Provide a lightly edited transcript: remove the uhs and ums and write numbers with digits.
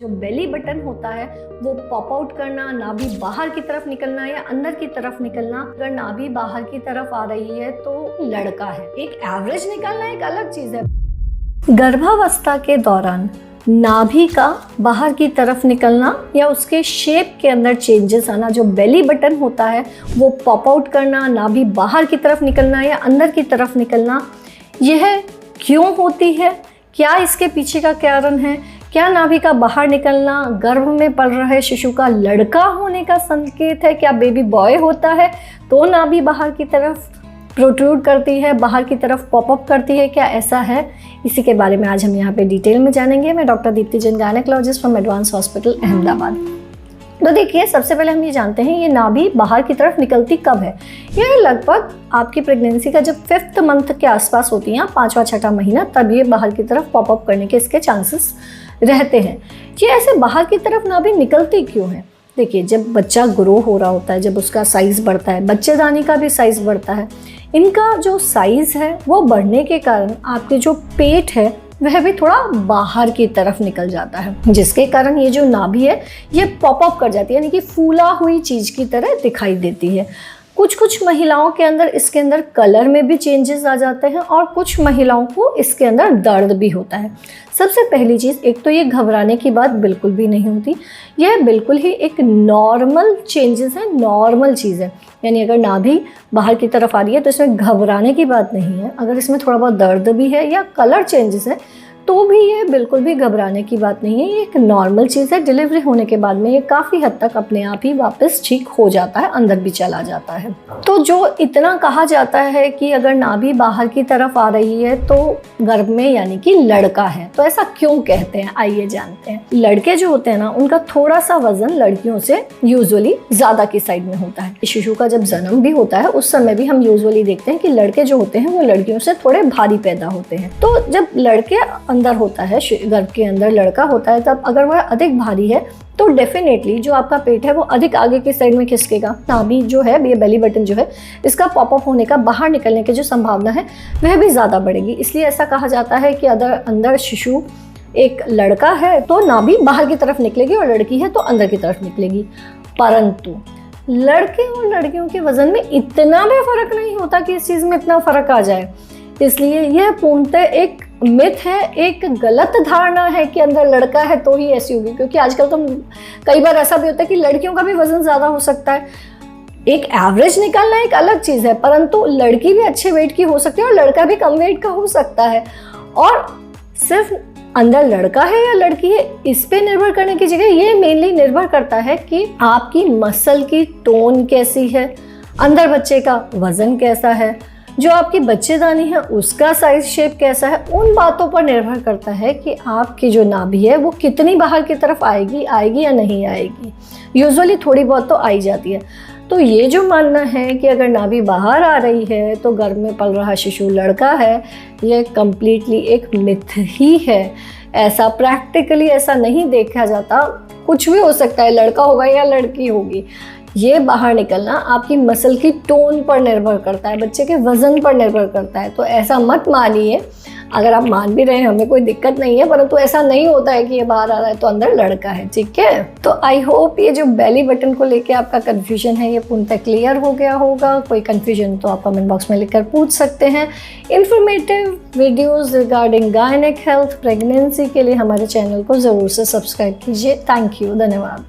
जो belly button होता है वो पॉप आउट करना, नाभि बाहर की तरफ निकलना या अंदर की तरफ निकलना। अगर नाभि बाहर की तरफ आ रही है तो लड़का है। एक एवरेज निकलना एक अलग चीज है। गर्भावस्था के दौरान नाभि का बाहर की तरफ निकलना या उसके शेप के अंदर चेंजेस आना, जो बेली बटन होता है वो पॉप आउट करना, नाभि बाहर की तरफ निकलना या अंदर की तरफ निकलना, यह क्यों होती है, क्या इसके पीछे का कारण है? क्या नाभि का बाहर निकलना गर्भ में पल रहे शिशु का लड़का होने का संकेत है? क्या बेबी बॉय होता है तो नाभि बाहर की तरफ प्रोट्रूड करती है, बाहर की तरफ पॉपअप करती है? क्या ऐसा है? इसी के बारे में आज हम यहाँ पे डिटेल में जानेंगे। मैं doctor Deepti Jain, gynaecologist from advance hospital Ahmedabad. तो देखिए, सबसे पहले हम ये जानते हैं ये नाभि बाहर की तरफ निकलती कब है। ये लगभग आपकी प्रेगनेंसी का जब 5th मंथ के आसपास होती है, 5वां-6वां महीना, तब ये बाहर की तरफ पॉपअप करने के इसके चांसेस रहते हैं। ये ऐसे बाहर की तरफ नाभि निकलती क्यों है? देखिए, जब बच्चा ग्रो हो रहा होता है, जब उसका साइज़ बढ़ता है, बच्चेदानी का भी साइज़ बढ़ता है, इनका जो साइज़ है वो बढ़ने के कारण आपके जो पेट है वह भी थोड़ा बाहर की तरफ निकल जाता है, जिसके कारण ये जो नाभि है ये पॉप अप कर जाती है, यानी कि फूला हुई चीज़ की तरह दिखाई देती है। कुछ महिलाओं के अंदर इसके अंदर कलर में भी चेंजेस आ जाते हैं और कुछ महिलाओं को इसके अंदर दर्द भी होता है। सबसे पहली चीज़, एक तो ये घबराने की बात बिल्कुल भी नहीं होती, यह बिल्कुल ही एक नॉर्मल चेंजेस है, नॉर्मल चीज़ है। यानी अगर नाभि बाहर की तरफ आ रही है तो इसमें घबराने की बात नहीं है। अगर इसमें थोड़ा बहुत दर्द भी है या कलर चेंजेस है तो भी ये बिल्कुल भी घबराने की बात नहीं है, ये एक नॉर्मल चीज़ है। डिलीवरी होने के बाद में ये काफ़ी हद तक अपने आप ही वापस ठीक हो जाता है, अंदर भी चला जाता है। तो जो इतना कहा जाता है कि अगर नाभि बाहर की तरफ आ रही है तो गर्भ में यानी कि लड़का है, तो ऐसा क्यों कहते हैं, आइए जानते हैं। लड़के जो होते हैं ना, उनका थोड़ा सा वजन लड़कियों से यूजुअली ज़्यादा की साइड में होता है। शिशु का जब जन्म भी होता है उस समय भी हम यूजुअली देखते हैं कि लड़के जो होते हैं वो लड़कियों से थोड़े भारी पैदा होते हैं। तो जब लड़के अंदर होता है, गर्भ के अंदर लड़का होता है, तब अगर वह अधिक भारी है तो डेफिनेटली जो आपका पेट है वो अधिक आगे की साइड में खिसकेगा। नाभि जो है, ये बेली बटन जो है, इसका पॉपअप होने का, बाहर निकलने की जो संभावना है वह भी ज़्यादा बढ़ेगी। इसलिए ऐसा कहा जाता है कि अगर अंदर शिशु एक लड़का है तो नाभि बाहर की तरफ निकलेगी और लड़की है तो अंदर की तरफ निकलेगी। परंतु लड़के और लड़कियों के वजन में इतना भी फर्क नहीं होता कि इस चीज़ में इतना फर्क आ जाए। इसलिए यह पूर्णतः एक मिथ है, एक गलत धारणा है कि अंदर लड़का है तो ही ऐसी होगी। क्योंकि आजकल तो कई बार ऐसा भी होता है कि लड़कियों का भी वजन ज़्यादा हो सकता है। एक एवरेज निकालना एक अलग चीज़ है, परंतु लड़की भी अच्छे वेट की हो सकती है और लड़का भी कम वेट का हो सकता है। और सिर्फ अंदर लड़का है या लड़की है इस पे निर्भर करने की जगह ये मेनली निर्भर करता है कि आपकी मसल की टोन कैसी है, अंदर बच्चे का वजन कैसा है, जो आपकी बच्चेदानी है उसका साइज शेप कैसा है। उन बातों पर निर्भर करता है कि आपकी जो नाभि है वो कितनी बाहर की तरफ आएगी या नहीं आएगी। यूजुअली थोड़ी बहुत तो आई जाती है। तो ये जो मानना है कि अगर नाभि बाहर आ रही है तो गर्भ में पल रहा शिशु लड़का है, ये कम्प्लीटली एक मिथ ही है। ऐसा प्रैक्टिकली ऐसा नहीं देखा जाता। कुछ भी हो सकता है, लड़का होगा या लड़की होगी। ये बाहर निकलना आपकी मसल की टोन पर निर्भर करता है, बच्चे के वजन पर निर्भर करता है। तो ऐसा मत मानिए। अगर आप मान भी रहे हैं हमें कोई दिक्कत नहीं है, परंतु ऐसा नहीं होता है कि ये बाहर आ रहा है तो अंदर लड़का है, ठीक है। तो आई होप ये जो बेली बटन को लेके आपका कन्फ्यूजन है ये पूर्णतः क्लियर हो गया होगा। कोई कन्फ्यूजन तो आप कमेंट बॉक्स में लिखकर पूछ सकते हैं। Informative videos regarding gynaec health, pregnancy के लिए हमारे चैनल को ज़रूर से सब्सक्राइब कीजिए। थैंक यू, धन्यवाद।